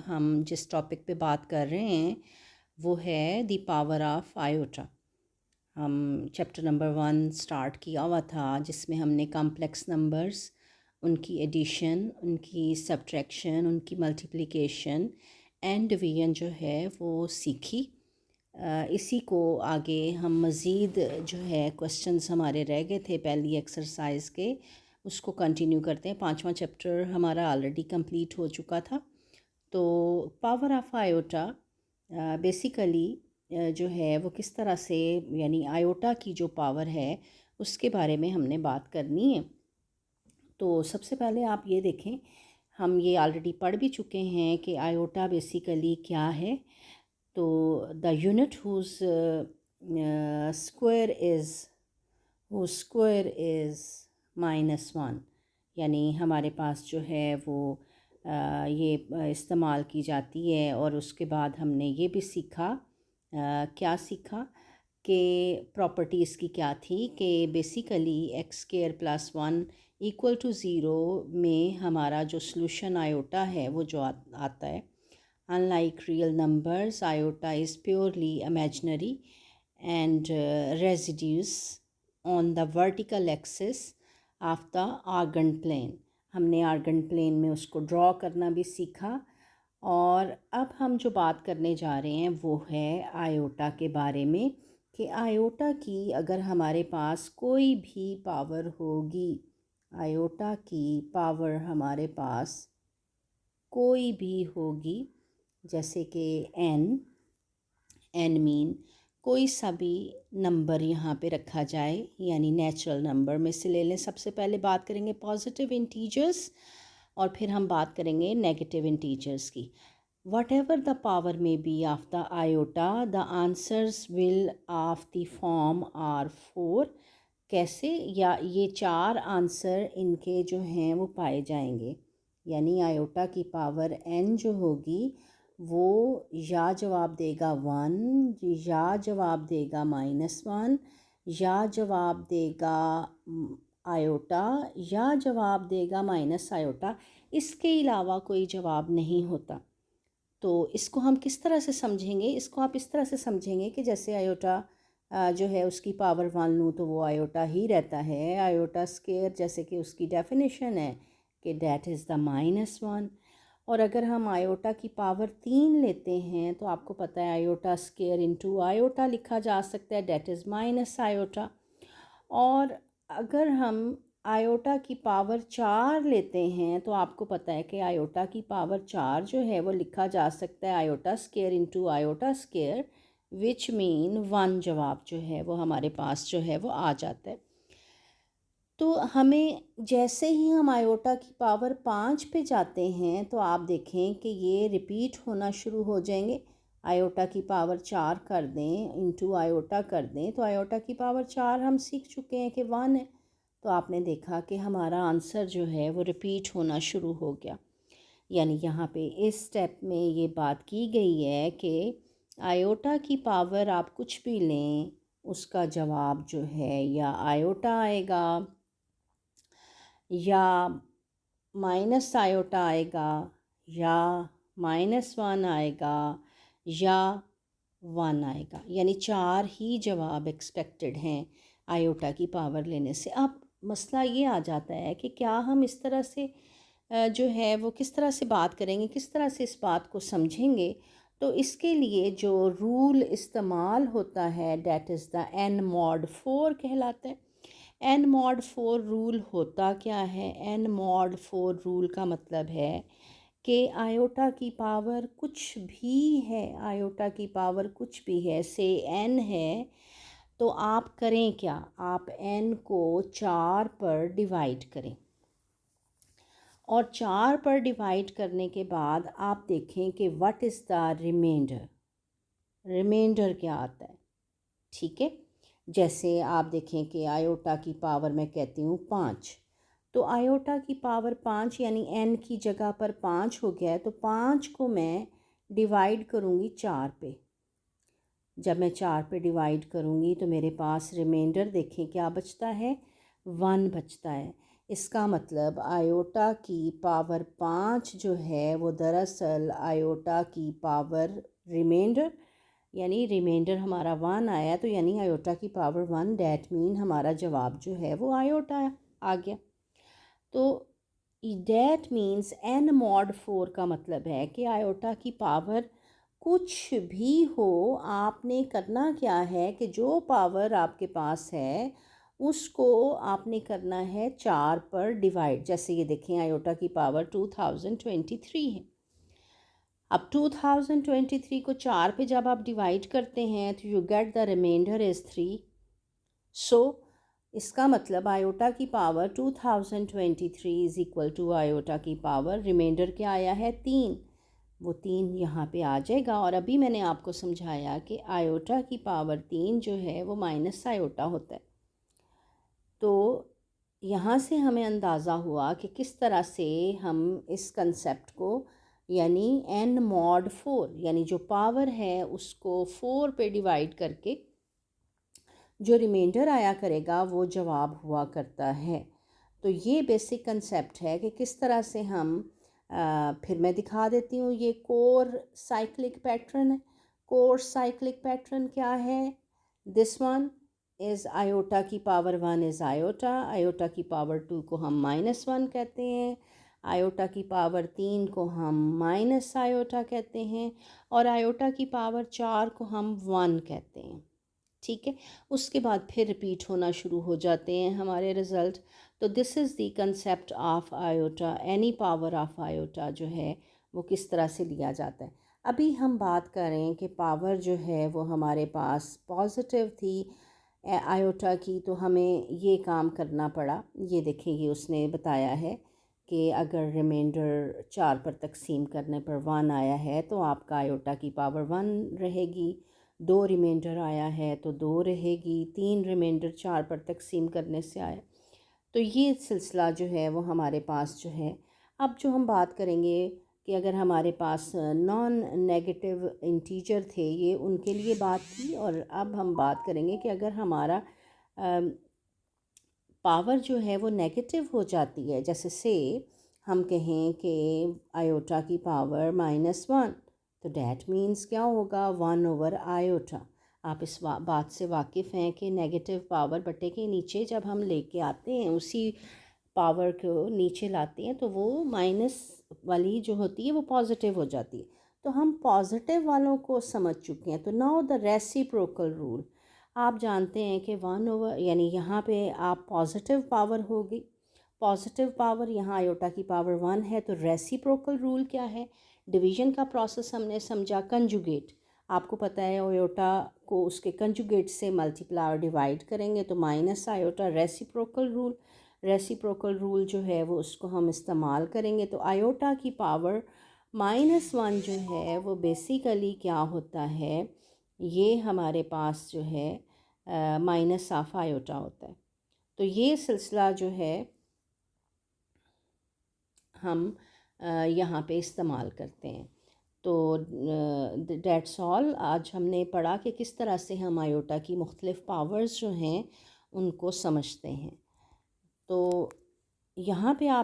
हम जिस टॉपिक पे बात कर रहे हैं वो है द पावर ऑफ आयोटा। हम चैप्टर नंबर 1 स्टार्ट किया हुआ था जिसमें हमने कॉम्प्लेक्स नंबर्स, उनकी एडिशन, उनकी सब्ट्रैक्शन, उनकी मल्टीप्लिकेशन एंड डिवीजन जो है वो सीखी। इसी को आगे हम मज़ीद जो है क्वेश्चंस हमारे रह गए थे पहली एक्सरसाइज के, उसको कंटिन्यू करते हैं। 5वां चैप्टर हमारा ऑलरेडी कंप्लीट हो चुका था। तो पावर ऑफ आयोटा बेसिकली जो है वो किस तरह से, यानी आयोटा की जो पावर है उसके बारे में हमने बात करनी है। तो सबसे पहले आप ये देखें, हम ये ऑलरेडी पढ़ भी चुके हैं कि आयोटा बेसिकली क्या है। तो the unit whose square is -1, यानी हमारे पास जो है वो ये इस्तेमाल की जाती है। और उसके बाद हमने ये भी सीखा, क्या सीखा कि प्रॉपर्टीज़ की क्या थी कि बेसिकली x² + 1 = 0 में हमारा जो सॉल्यूशन आयोटा है वो जो आता है। Unlike real numbers, iota is purely imaginary and residues on the vertical axis of the Argand plane. हमने आर्गन प्लेन में उसको ड्रॉ करना भी सीखा। और अब हम जो बात करने जा रहे हैं वो है आयोटा के बारे में कि आयोटा की अगर हमारे पास कोई भी पावर होगी, आयोटा की पावर हमारे पास कोई भी होगी, जैसे कि एन मीन कोई सा भी नंबर यहाँ पे रखा जाए, यानी नेचुरल नंबर में से ले लें। सबसे पहले बात करेंगे पॉजिटिव इंटीजर्स और फिर हम बात करेंगे नेगेटिव इंटीजर्स की। Whatever the power may be of the iota, the answers will of the form are 4। कैसे, या ये 4 आंसर इनके जो हैं वो पाए जाएंगे, यानी आयोटा की पावर n जो होगी वो या जवाब देगा 1, या जवाब देगा -1, या जवाब देगा आयोटा, या जवाब देगा माइनस आयोटा। इसके अलावा कोई जवाब नहीं होता। तो इसको हम किस तरह से समझेंगे? इसको आप इस तरह से समझेंगे कि जैसे आयोटा जो है उसकी पावर 1 लूँ तो वो आयोटा ही रहता है। आयोटा स्क्वायर जैसे कि उसकी डेफिनेशन है कि डैट इज़ द -1। और अगर हम आयोटा की पावर 3 लेते हैं तो आपको पता है आयोटा स्क्वायर इंटू आयोटा लिखा जा सकता है, डैट इज़ माइनस आयोटा। और अगर हम आयोटा की पावर 4 लेते हैं तो आपको पता है कि आयोटा की पावर 4 जो है वो लिखा जा सकता है iota square into iota square, which mean 1 जवाब जो है वो हमारे पास जो है वो आ जाता है। तो हमें जैसे ही हम आयोटा की पावर 5 पे जाते हैं तो आप देखें कि ये रिपीट होना शुरू हो जाएंगे। आयोटा की पावर 4 कर दें, इंटू आयोटा कर दें, तो आयोटा की पावर 4 हम सीख चुके हैं कि 1 है। तो आपने देखा कि हमारा आंसर जो है वो रिपीट होना शुरू हो गया। यानी यहाँ पे इस स्टेप में ये बात की गई है कि आयोटा की पावर आप कुछ भी लें उसका जवाब जो है या आयोटा आएगा, या माइनस आयोटा आएगा, या -1 आएगा, या 1 आएगा। यानी 4 ही जवाब एक्सपेक्टेड हैं आयोटा की पावर लेने से। अब मसला ये आ जाता है कि क्या हम इस तरह से जो है वो किस तरह से बात करेंगे, किस तरह से इस बात को समझेंगे। तो इसके लिए जो रूल इस्तेमाल होता है that is the n mod 4 कहलाता है। n mod 4 रूल होता क्या है? n mod 4 रूल का मतलब है कि आयोटा की पावर कुछ भी है, आयोटा की पावर कुछ भी है, से n है, तो आप करें क्या? आप n को 4 पर डिवाइड करें और 4 पर डिवाइड करने के बाद आप देखें कि what is the reminder. Reminder क्या आता है? ठीक है, जैसे आप देखें कि आयोटा की पावर मैं कहती हूँ 5, तो आयोटा की पावर 5 यानी n की जगह पर 5 हो गया है, तो 5 को मैं डिवाइड करूँगी 4 पे। जब मैं 4 पे डिवाइड करूँगी तो मेरे पास रिमाइंडर देखें क्या बचता है? 1 बचता है। इसका मतलब आयोटा की पावर 5 जो है वो दरअसल आयोटा की पावर रिमाइंडर, यानी रिमाइंडर हमारा 1 आया तो यानी आयोटा की पावर 1, डैट मीन हमारा जवाब जो है वो आयोटा आ गया। तो डैट मीन्स n mod 4 का मतलब है कि आयोटा की पावर कुछ भी हो, आपने करना क्या है कि जो पावर आपके पास है उसको आपने करना है 4 पर डिवाइड। जैसे ये देखें, आयोटा की पावर 2023 है। अब 2023 को 4 पे जब आप डिवाइड करते हैं तो you get the reminder is 3। So इसका मतलब आयोटा की power 2023 is equal to iota की पावर, रिमाइंडर क्या आया है 3, वो 3 यहाँ पे आ जाएगा। और अभी मैंने आपको समझाया कि आयोटा की पावर 3 जो है वो माइनस आयोटा होता है। तो यहाँ से हमें अंदाज़ा हुआ कि किस तरह से हम इस कंसेप्ट को, यानी n mod 4, यानी जो पावर है उसको 4 पे डिवाइड करके जो रिमाइंडर आया करेगा वो जवाब हुआ करता है। तो ये बेसिक कंसेप्ट है कि किस तरह से हम फिर मैं दिखा देती हूँ। ये कोर साइक्लिक पैटर्न है। कोर साइक्लिक पैटर्न क्या है? दिस वन इज़ आयोटा की पावर 1 इज़ आयोटा, आयोटा की पावर 2 को हम -1 कहते हैं, आयोटा की पावर 3 को हम माइनस आयोटा कहते हैं, और आयोटा की पावर 4 को हम 1 कहते हैं। ठीक है, उसके बाद फिर रिपीट होना शुरू हो जाते हैं हमारे रिज़ल्ट। तो this is the concept of iota, any power of iota जो है वो किस तरह से लिया जाता है। अभी हम बात करें कि पावर जो है वो हमारे पास पॉजिटिव थी आयोटा की, तो हमें ये काम करना पड़ा। ये देखिए, उसने बताया है कि अगर रिमाइंडर 4 पर तकसीम करने पर 1 आया है तो आपका आयोटा की पावर 1 रहेगी, 2 रिमाइंडर आया है तो 2 रहेगी, 3 रिमाइंडर 4 पर तकसीम करने से आया। तो ये सिलसिला जो है वो हमारे पास जो है। अब जो हम बात करेंगे कि अगर हमारे पास नॉन नेगेटिव इंटीजर थे, ये उनके लिए बात की। और अब हम बात करेंगे कि अगर हमारा पावर जो है वो नेगेटिव हो जाती है, जैसे से हम कहें कि आयोटा की पावर -1, तो डैट मीन्स क्या होगा 1 ओवर आयोटा। आप इस बात से वाकिफ़ हैं कि नेगेटिव पावर बटे के नीचे जब हम लेके आते हैं, उसी पावर को नीचे लाते हैं तो वो माइनस वाली जो होती है वो पॉजिटिव हो जाती है। तो हम पॉजिटिव वालों को समझ चुके हैं। तो नाउ द रेसिप्रोकल रूल, आप जानते हैं कि 1 ओवर, यानी यहाँ पे आप पॉजिटिव पावर होगी, पॉजिटिव पावर यहाँ आयोटा की पावर 1 है, तो रेसिप्रोकल रूल क्या है? डिवीज़न का प्रोसेस हमने समझा, कंजुगेट। आपको पता है आयोटा को उसके कंजुगेट से मल्टीप्लाई और डिवाइड करेंगे तो minus iota, reciprocal rule. Reciprocal rule जो है वो उसको हम इस्तेमाल करेंगे। तो आयोटा की पावर -1 जो है वो बेसिकली क्या होता है, ये हमारे पास जो है माइनस ऑफ आयोटा होता है। तो ये सिलसिला जो है हम यहाँ पे इस्तेमाल करते हैं। तो डेट्स ऑल। आज हमने पढ़ा कि किस तरह से हम आयोटा की मुख्तलिफ़ पावर्स जो हैं उनको समझते हैं। तो यहाँ पे आप